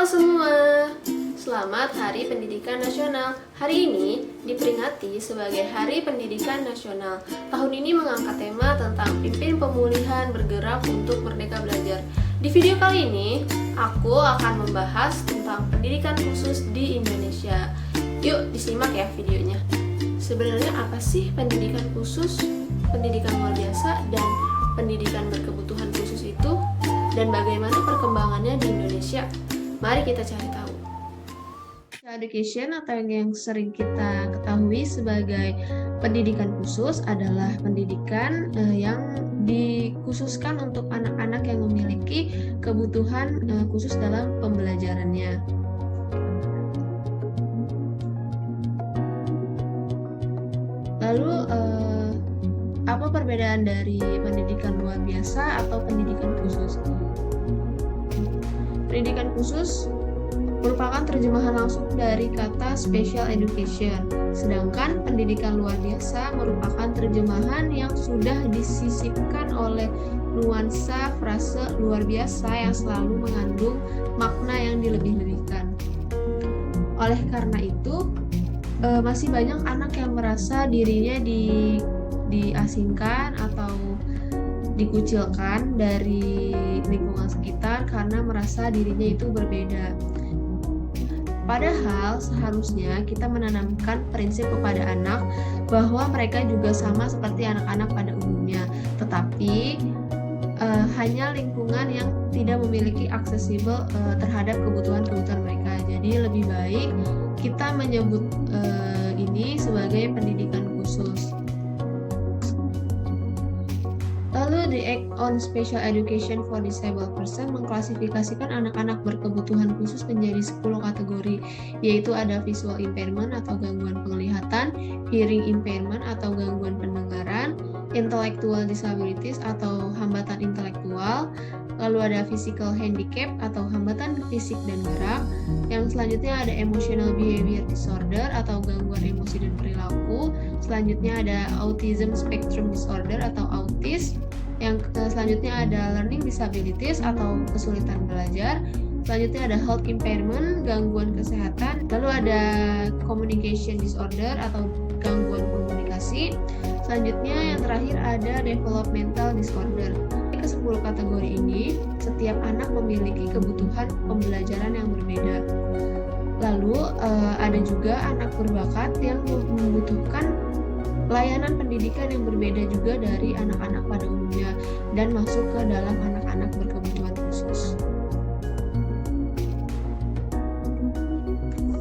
semua, selamat Hari Pendidikan Nasional. Hari ini diperingati sebagai Hari Pendidikan Nasional. Tahun ini mengangkat tema tentang pimpin pemulihan bergerak untuk merdeka belajar. Di video kali ini, aku akan membahas tentang pendidikan khusus di Indonesia. Yuk disimak ya videonya. Sebenarnya apa sih pendidikan khusus, pendidikan luar biasa, dan pendidikan berkebutuhan khusus itu? Dan bagaimana perkembangannya di Indonesia? Mari kita cari tahu. Education atau yang sering kita ketahui sebagai pendidikan khusus adalah pendidikan yang dikhususkan untuk anak-anak yang memiliki kebutuhan khusus dalam pembelajarannya. Lalu apa perbedaan dari pendidikan luar biasa atau pendidikan khusus? Pendidikan khusus merupakan terjemahan langsung dari kata special education, sedangkan pendidikan luar biasa merupakan terjemahan yang sudah disisipkan oleh nuansa frase luar biasa yang selalu mengandung makna yang dilebih-lebihkan. Oleh karena itu, masih banyak anak yang merasa dirinya diasingkan atau dikucilkan dari lingkungan sekitar karena merasa dirinya itu berbeda. Padahal seharusnya kita menanamkan prinsip kepada anak bahwa mereka juga sama seperti anak-anak pada umumnya, tetapi hanya lingkungan yang tidak memiliki aksesibel terhadap kebutuhan-kebutuhan mereka. Jadi lebih baik kita menyebut ini sebagai pendidikan khusus. Lalu the Act on Special Education for Disabled Person mengklasifikasikan anak-anak berkebutuhan khusus menjadi 10 kategori, yaitu ada visual impairment atau gangguan penglihatan, hearing impairment atau gangguan pendengaran, intellectual disabilities atau hambatan intelektual, lalu ada physical handicap atau hambatan fisik dan gerak, yang selanjutnya ada emotional behavior disorder atau gangguan emosi dan perilaku, selanjutnya ada autism spectrum disorder atau autis, yang selanjutnya ada learning disabilities atau kesulitan belajar, selanjutnya ada health impairment, gangguan kesehatan, lalu ada communication disorder atau gangguan komunikasi, selanjutnya yang terakhir ada developmental disorder. Ke-10 kategori ini, setiap anak memiliki kebutuhan pembelajaran yang berbeda. Lalu ada juga anak berbakat yang membutuhkan layanan pendidikan yang berbeda juga dari anak-anak pada umumnya dan masuk ke dalam anak-anak berkebutuhan khusus.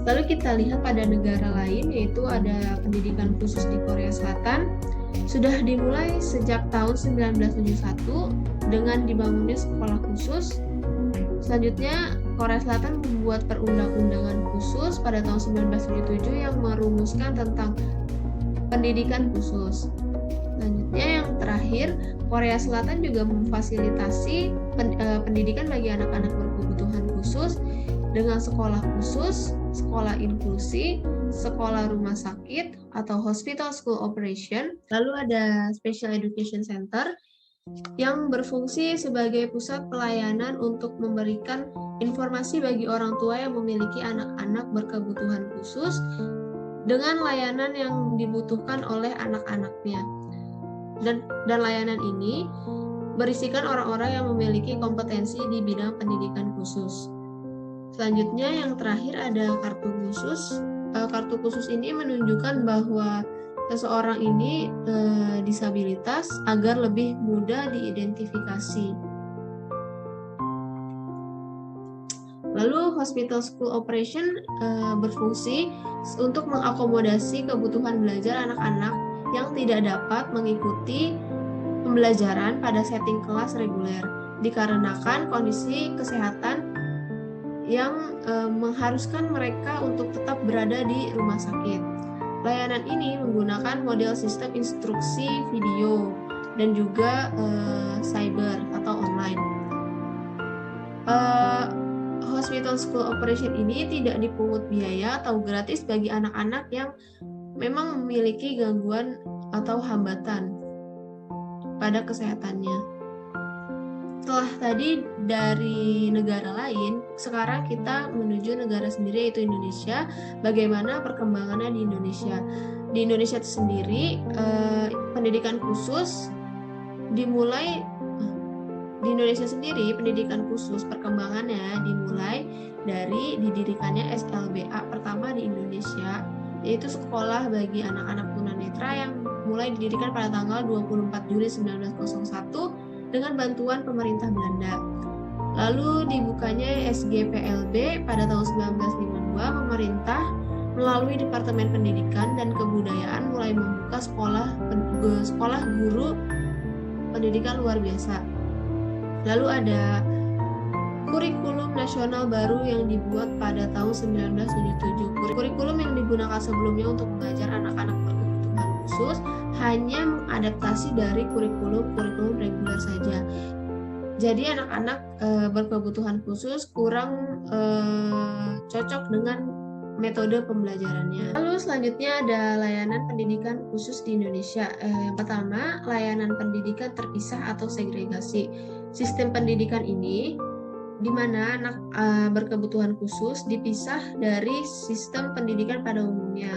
Lalu kita lihat pada negara lain, yaitu ada pendidikan khusus di Korea Selatan. Sudah dimulai sejak tahun 1971 dengan dibangunnya sekolah khusus. Selanjutnya, Korea Selatan membuat perundang-undangan khusus pada tahun 1977 yang merumuskan tentang pendidikan khusus. Selanjutnya yang terakhir, Korea Selatan juga memfasilitasi pendidikan bagi anak-anak berkebutuhan khusus dengan sekolah khusus, sekolah inklusi, sekolah rumah sakit atau hospital school operation. Lalu ada Special Education Center yang berfungsi sebagai pusat pelayanan untuk memberikan informasi bagi orang tua yang memiliki anak-anak berkebutuhan khusus dengan layanan yang dibutuhkan oleh anak-anaknya. Dan layanan ini berisikan orang-orang yang memiliki kompetensi di bidang pendidikan khusus. Selanjutnya yang terakhir ada kartu khusus. Kartu khusus ini menunjukkan bahwa seseorang ini disabilitas agar lebih mudah diidentifikasi. Lalu Hospital School Operation berfungsi untuk mengakomodasi kebutuhan belajar anak-anak yang tidak dapat mengikuti pembelajaran pada setting kelas reguler dikarenakan kondisi kesehatan yang mengharuskan mereka untuk tetap berada di rumah sakit. Layanan ini menggunakan model sistem instruksi video dan juga cyber atau online. Hospital School Operation ini tidak dipungut biaya atau gratis bagi anak-anak yang memang memiliki gangguan atau hambatan pada kesehatannya. Setelah tadi dari negara lain, sekarang kita menuju negara sendiri yaitu Indonesia. Bagaimana perkembangannya di Indonesia? Di Indonesia itu sendiri, pendidikan khusus dimulai di Indonesia sendiri, pendidikan khusus perkembangannya dimulai dari didirikannya SLBA pertama di Indonesia, yaitu sekolah bagi anak-anak tunanetra yang mulai didirikan pada tanggal 24 Juli 1901 dengan bantuan pemerintah Belanda. Lalu dibukanya SGPLB pada tahun 1952, pemerintah melalui Departemen Pendidikan dan Kebudayaan mulai membuka sekolah guru pendidikan luar biasa. Lalu ada kurikulum nasional baru yang dibuat pada tahun 1977. Kurikulum yang digunakan sebelumnya untuk mengajar anak-anak berkebutuhan khusus hanya mengadaptasi dari kurikulum reguler saja. Jadi anak-anak berkebutuhan khusus kurang cocok dengan metode pembelajarannya. Lalu selanjutnya ada layanan pendidikan khusus di Indonesia. Yang pertama, layanan pendidikan terpisah atau segregasi. Sistem pendidikan ini di mana anak berkebutuhan khusus dipisah dari sistem pendidikan pada umumnya.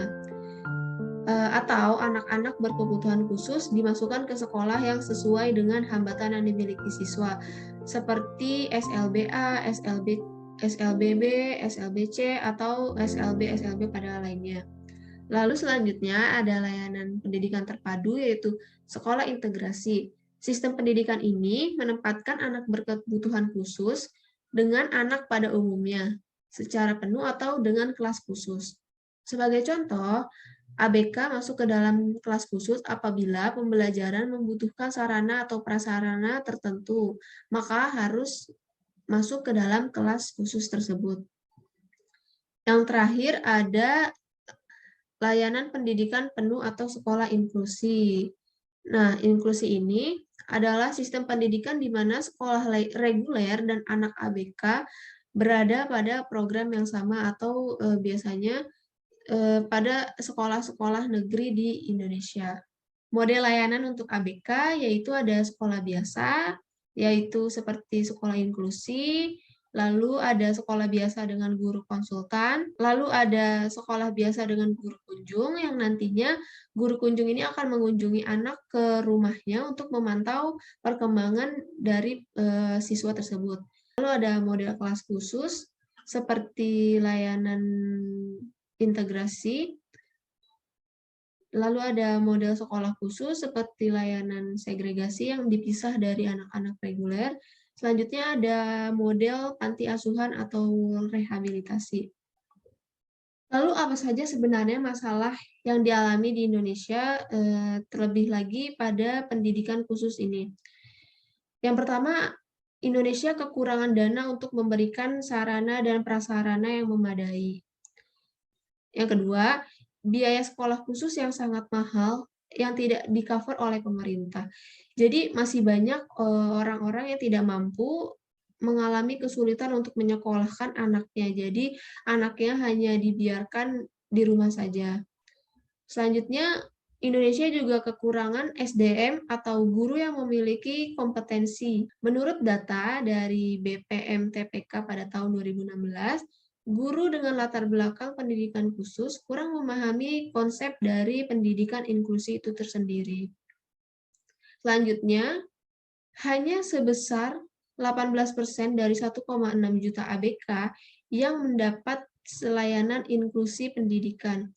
Atau anak-anak berkebutuhan khusus dimasukkan ke sekolah yang sesuai dengan hambatan yang dimiliki siswa, seperti SLBA, SLBB, SLBC, atau SLB pada lainnya. Lalu selanjutnya ada layanan pendidikan terpadu, yaitu sekolah integrasi. Sistem pendidikan ini menempatkan anak berkebutuhan khusus dengan anak pada umumnya, secara penuh atau dengan kelas khusus. Sebagai contoh, ABK masuk ke dalam kelas khusus apabila pembelajaran membutuhkan sarana atau prasarana tertentu, maka harus masuk ke dalam kelas khusus tersebut. Yang terakhir ada layanan pendidikan penuh atau sekolah inklusi. Nah, inklusi ini adalah sistem pendidikan di mana sekolah reguler dan anak ABK berada pada program yang sama atau biasanya pada sekolah-sekolah negeri di Indonesia. Model layanan untuk ABK yaitu ada sekolah biasa, yaitu seperti sekolah inklusi, lalu ada sekolah biasa dengan guru konsultan, lalu ada sekolah biasa dengan guru kunjung yang nantinya guru kunjung ini akan mengunjungi anak ke rumahnya untuk memantau perkembangan dari siswa tersebut. Lalu ada model kelas khusus seperti layanan integrasi. Lalu ada model sekolah khusus seperti layanan segregasi yang dipisah dari anak-anak reguler. Selanjutnya ada model panti asuhan atau rehabilitasi. Lalu apa saja sebenarnya masalah yang dialami di Indonesia, terlebih lagi pada pendidikan khusus ini? Yang pertama, Indonesia kekurangan dana untuk memberikan sarana dan prasarana yang memadai. Yang kedua, biaya sekolah khusus yang sangat mahal yang tidak di-cover oleh pemerintah. Jadi masih banyak orang-orang yang tidak mampu mengalami kesulitan untuk menyekolahkan anaknya. Jadi anaknya hanya dibiarkan di rumah saja. Selanjutnya, Indonesia juga kekurangan SDM atau guru yang memiliki kompetensi. Menurut data dari BPM-TPK pada tahun 2016, guru dengan latar belakang pendidikan khusus kurang memahami konsep dari pendidikan inklusi itu tersendiri. Selanjutnya, hanya sebesar 18% dari 1,6 juta ABK yang mendapat layanan inklusi pendidikan.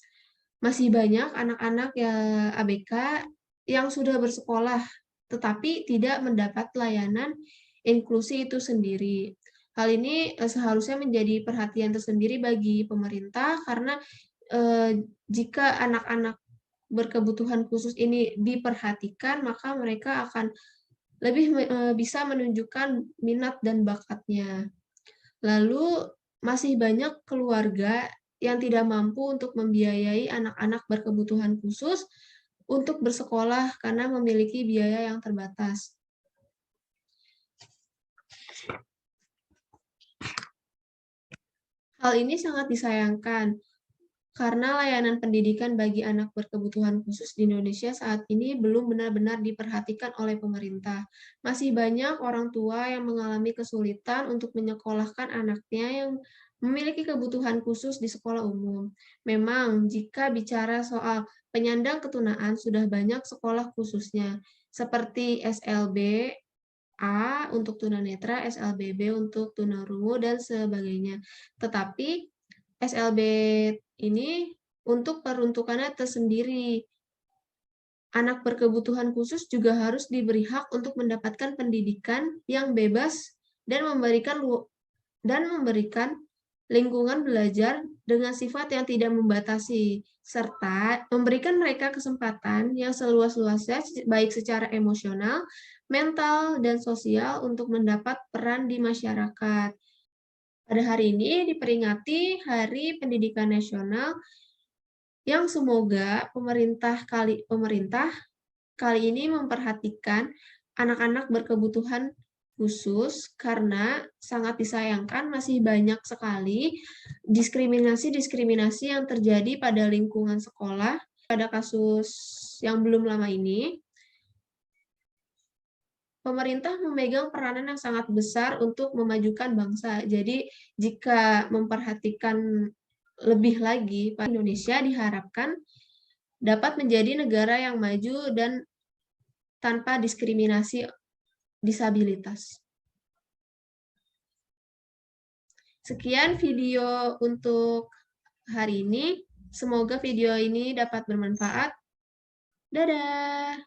Masih banyak anak-anak ABK yang sudah bersekolah, tetapi tidak mendapat layanan inklusi itu sendiri. Hal ini seharusnya menjadi perhatian tersendiri bagi pemerintah karena jika anak-anak berkebutuhan khusus ini diperhatikan, maka mereka akan lebih bisa menunjukkan minat dan bakatnya. Lalu masih banyak keluarga yang tidak mampu untuk membiayai anak-anak berkebutuhan khusus untuk bersekolah karena memiliki biaya yang terbatas. Hal ini sangat disayangkan. karena layanan pendidikan bagi anak berkebutuhan khusus di Indonesia saat ini belum benar-benar diperhatikan oleh pemerintah. Masih banyak orang tua yang mengalami kesulitan untuk menyekolahkan anaknya yang memiliki kebutuhan khusus di sekolah umum. Memang, jika bicara soal penyandang ketunaan, sudah banyak sekolah khususnya, seperti SLB A untuk tunanetra, SLBB untuk tunarungu, dan sebagainya. Tetapi SLB ini untuk peruntukannya tersendiri. Anak berkebutuhan khusus juga harus diberi hak untuk mendapatkan pendidikan yang bebas dan memberikan lingkungan belajar dengan sifat yang tidak membatasi, serta memberikan mereka kesempatan yang seluas-luasnya baik secara emosional, mental, dan sosial untuk mendapat peran di masyarakat. Pada hari ini diperingati Hari Pendidikan Nasional yang semoga pemerintah kali ini memperhatikan anak-anak berkebutuhan khusus karena sangat disayangkan masih banyak sekali diskriminasi-diskriminasi yang terjadi pada lingkungan sekolah. Pada kasus yang belum lama ini, pemerintah memegang peranan yang sangat besar untuk memajukan bangsa. Jadi, jika memperhatikan lebih lagi, Indonesia diharapkan dapat menjadi negara yang maju dan tanpa diskriminasi disabilitas. Sekian video untuk hari ini. Semoga video ini dapat bermanfaat. Dadah!